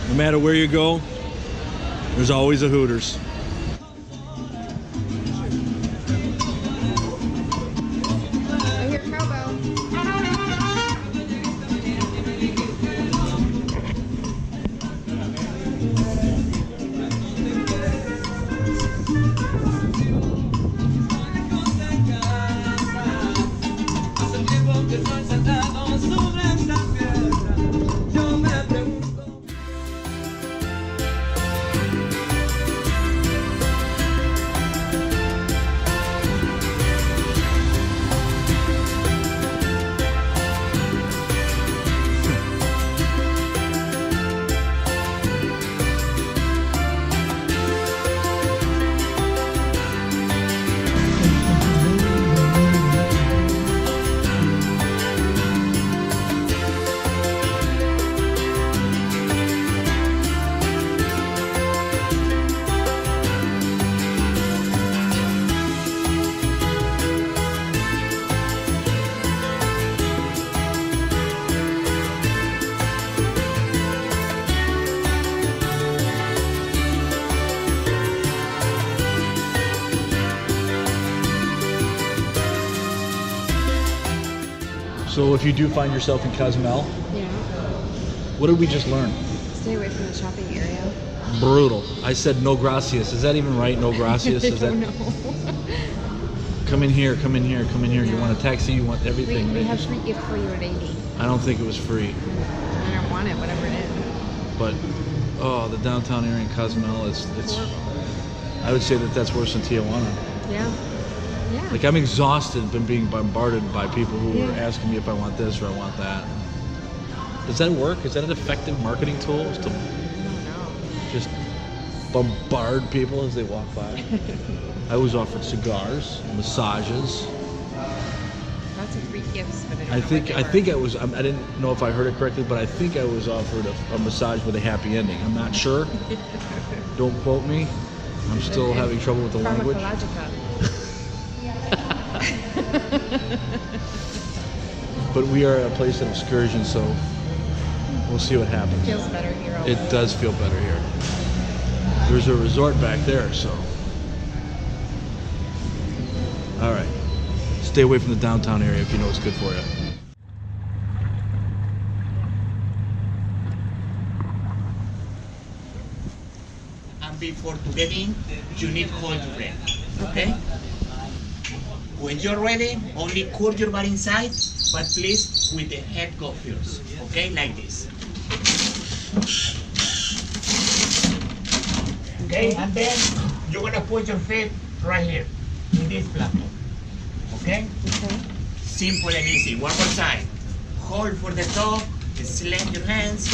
No matter where you go, there's always a Hooters. I hear cowbell. So if you do find yourself in Cozumel, Yeah. what did we just learn? Stay away from the shopping area. Brutal. I said no gracias. Is that even right? No gracias? I Is that? don't know. Come in here, come in here, come in here. You Yeah. want a taxi? You want everything? We right? have free gift for you at 80. I don't think it was free, I don't want it, whatever it is. but oh, the downtown area in Cozumel it's. Horrible. I would say that that's worse than Tijuana. Yeah. Yeah. Like I'm exhausted from being bombarded by people who are Yeah. asking me if I want this or I want that. Does that work? Is that an effective marketing tool? Is to I don't know. just bombard people as they walk by? I was offered cigars, massages. Lots of free gifts, but I don't I know think what I they think I was. I didn't know if I heard it correctly, but I think I was offered a massage with a happy ending. I'm not sure. Don't quote me. I'm still having trouble with the language. Pharmacologica. But we are at a place of excursion, so we'll see what happens. Feels better here. It does feel better here. There's a resort back there, so. All right. Stay away from the downtown area if you know what's good for you. And before to get in, you need to hold your breath. Okay? When you're ready, only curl your body inside, but please with the head go first. Okay? Like this. Okay? And then you're gonna put your feet right here in this platform. Okay? Okay. Simple and easy. One more time. Hold for the top, slam your hands,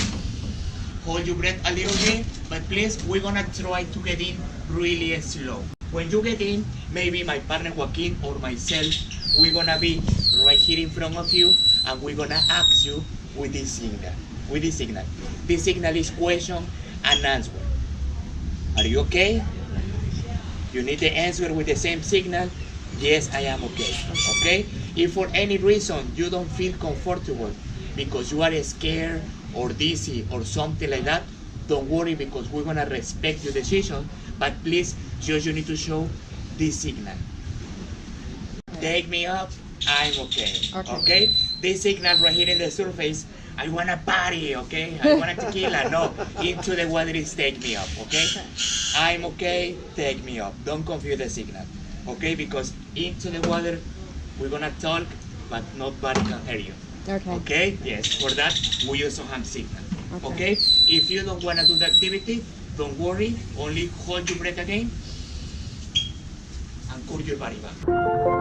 hold your breath a little bit, but please, we're gonna try to get in really slow. When you get in, maybe my partner Joaquin or myself, we're gonna be right here in front of you, and we're gonna ask you with this signal. This signal is question and answer. Are you okay? You need the answer with the same signal. Yes, I am okay. Okay? If for any reason you don't feel comfortable because you are scared or dizzy or something like that, don't worry, because we're gonna respect your decision. But please, just you need to show this signal. Take me up, I'm okay. Okay? This signal right here in the surface, I wanna party, okay? I wanna tequila. No, into the water is take me up, okay? I'm okay, take me up. Don't confuse the signal, okay? Because into the water, we're gonna talk, but nobody can hear you. Okay. Okay? Yes, for that, we use a hand signal. Okay? If you don't wanna do the activity, don't worry, only hold your breath again and curl your body back.